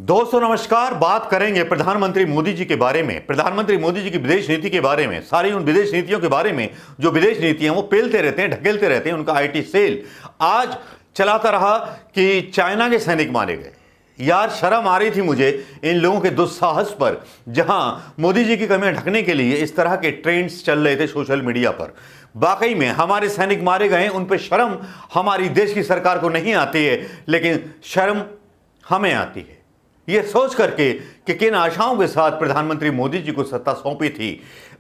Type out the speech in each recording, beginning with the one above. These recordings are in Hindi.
दोस्तों नमस्कार। बात करेंगे प्रधानमंत्री मोदी जी के बारे में, प्रधानमंत्री मोदी जी की विदेश नीति के बारे में, सारी उन विदेश नीतियों के बारे में जो विदेश नीतियां वो पेलते रहते हैं, ढकेलते रहते हैं। उनका आईटी सेल आज चलाता रहा कि चाइना के सैनिक मारे गए। यार शर्म आ रही थी मुझे इन लोगों के दुस्साहस पर, जहां मोदी जी की कमियां ढकने के लिए इस तरह के ट्रेंड्स चल रहे थे सोशल मीडिया पर। वाकई में हमारे सैनिक मारे गए, उन पर शर्म हमारी देश की सरकार को नहीं आती है, लेकिन शर्म हमें आती है ये सोच करके कि किन आशाओं के साथ प्रधानमंत्री मोदी जी को सत्ता सौंपी थी,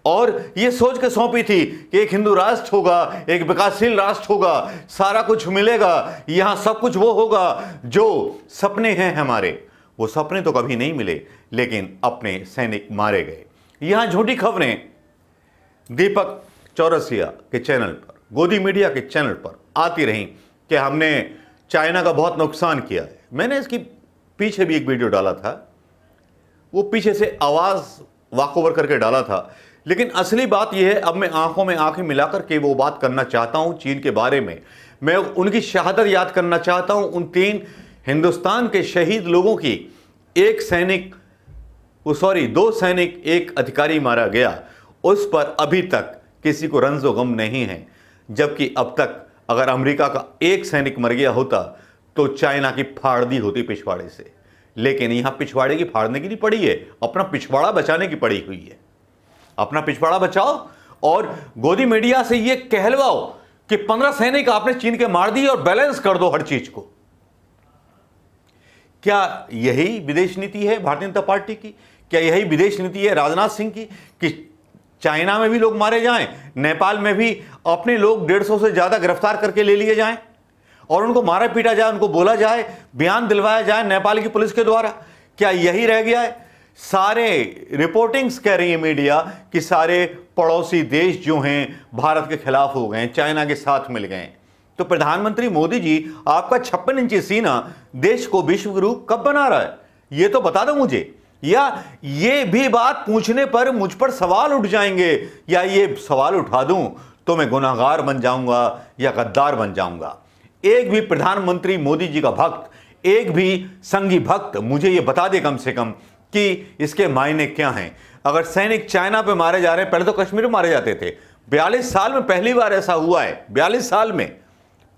और ये सोच के सौंपी थी कि एक हिंदू राष्ट्र होगा, एक विकासशील राष्ट्र होगा, सारा कुछ मिलेगा, यहां सब कुछ वो होगा जो सपने हैं हमारे। वो सपने तो कभी नहीं मिले, लेकिन अपने सैनिक मारे गए। यहां झूठी खबरें दीपक चौरसिया के चैनल पर, गोदी मीडिया के चैनल पर आती रहीं कि हमने चाइना का बहुत नुकसान किया है। मैंने इसकी पीछे भी एक वीडियो डाला था, वो पीछे से आवाज वॉकओवर करके डाला था, लेकिन असली बात यह है, अब मैं आंखों में आंखें मिलाकर के वो बात करना चाहता हूं चीन के बारे में। मैं उनकी शहादत याद करना चाहता हूं, उन 3 हिंदुस्तान के शहीद लोगों की। दो सैनिक, एक अधिकारी मारा गया, उस पर अभी तक किसी को रंजो गम नहीं है। जबकि अब तक अगर अमेरिका का एक सैनिक मर गया होता तो चाइना की फाड़ दी होती पिछवाड़े से, लेकिन यहां पिछवाड़े की फाड़ने की नहीं पड़ी है, अपना पिछवाड़ा बचाने की पड़ी हुई है। अपना पिछवाड़ा बचाओ और गोदी मीडिया से यह कहलवाओ कि 15 सैनिक आपने चीन के मार दिए और बैलेंस कर दो हर चीज को। क्या यही विदेश नीति है भारतीय जनता पार्टी की? क्या यही विदेश नीति है राजनाथ सिंह की कि चाइना में भी लोग मारे जाएं, नेपाल में भी अपने लोग 150 से ज्यादा गिरफ्तार करके ले लिए जाएं और उनको मारा पीटा जाए, उनको बोला जाए, बयान दिलवाया जाए नेपाल की पुलिस के द्वारा? क्या यही रह गया है? सारे रिपोर्टिंग्स कह रही है मीडिया कि सारे पड़ोसी देश जो हैं भारत के खिलाफ हो गए, चाइना के साथ मिल गए। तो प्रधानमंत्री मोदी जी, आपका 56 इंची सीना देश को विश्व गुरु कब बना रहा है, ये तो बता दो मुझे। या ये भी बात पूछने पर मुझ पर सवाल उठ जाएंगे, या ये सवाल उठा दूं तो मैं गुनाहगार बन जाऊंगा या गद्दार बन जाऊंगा। एक भी प्रधानमंत्री मोदी जी का भक्त, एक भी संघी भक्त मुझे यह बता दे कम से कम कि इसके मायने क्या हैं। अगर सैनिक चाइना पे मारे जा रहे हैं, पहले तो कश्मीर में मारे जाते थे। 42 साल में पहली बार ऐसा हुआ है, 42 साल में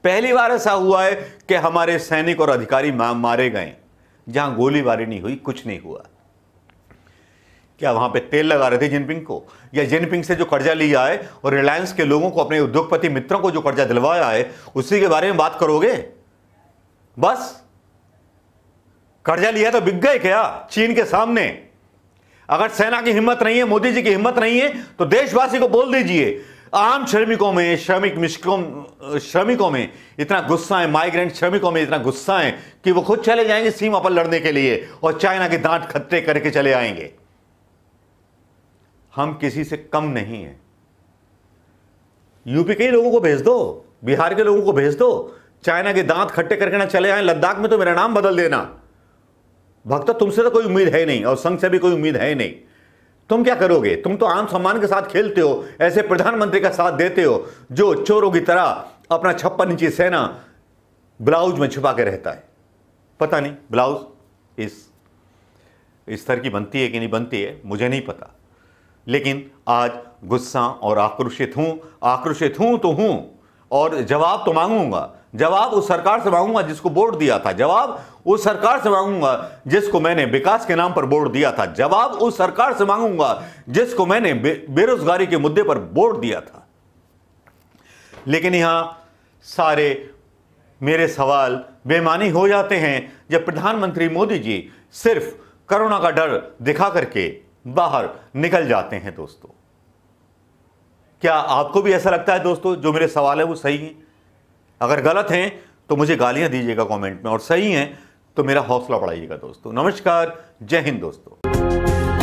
पहली बार ऐसा हुआ है कि हमारे सैनिक और अधिकारी मारे गए, जहां गोलीबारी नहीं हुई, कुछ नहीं हुआ। क्या वहां पे तेल लगा रहे थे जिनपिंग को, या जिनपिंग से जो कर्जा लिया है और रिलायंस के लोगों को, अपने उद्योगपति मित्रों को जो कर्जा दिलवाया है, उसी के बारे में बात करोगे? बस कर्जा लिया तो बिक गए क्या चीन के सामने? अगर सेना की हिम्मत नहीं है, मोदी जी की हिम्मत नहीं है, तो देशवासी को बोल दीजिए। आम श्रमिकों में, श्रमिकों में इतना गुस्सा है, माइग्रेंट श्रमिकों में इतना गुस्सा है कि वो खुद चले जाएंगे सीमा पर लड़ने के लिए और चाइना के दांत खट्टे करके चले आएंगे। हम किसी से कम नहीं है। यूपी के लोगों को भेज दो, बिहार के लोगों को भेज दो, चाइना के दांत खट्टे करके ना चले आए। लद्दाख में तो मेरा नाम बदल देना। भक्त, तुमसे तो कोई उम्मीद है नहीं और संघ से भी कोई उम्मीद है नहीं। तुम क्या करोगे? तुम तो आम सम्मान के साथ खेलते हो, ऐसे प्रधानमंत्री का साथ देते हो जो चोरों की तरह अपना 56 इंची सेना ब्लाउज में छुपा के रहता है। पता नहीं ब्लाउज इस तरह की बनती है कि नहीं बनती है, मुझे नहीं पता, लेकिन आज गुस्सा और आक्रोशित हूं तो हूं, और जवाब तो मांगूंगा। जवाब उस सरकार से मांगूंगा जिसको वोट दिया था, जवाब उस सरकार से मांगूंगा जिसको मैंने विकास के नाम पर वोट दिया था, जवाब उस सरकार से मांगूंगा जिसको मैंने बेरोजगारी के मुद्दे पर वोट दिया था। लेकिन यहां सारे मेरे सवाल बेमानी हो जाते हैं जब प्रधानमंत्री मोदी जी सिर्फ कोरोना का डर दिखा करके बाहर निकल जाते हैं। दोस्तों, क्या आपको भी ऐसा लगता है दोस्तों जो मेरे सवाल है वो सही हैं? अगर गलत हैं तो मुझे गालियां दीजिएगा कमेंट में, और सही हैं तो मेरा हौसला बढ़ाइएगा। दोस्तों नमस्कार, जय हिंद दोस्तों।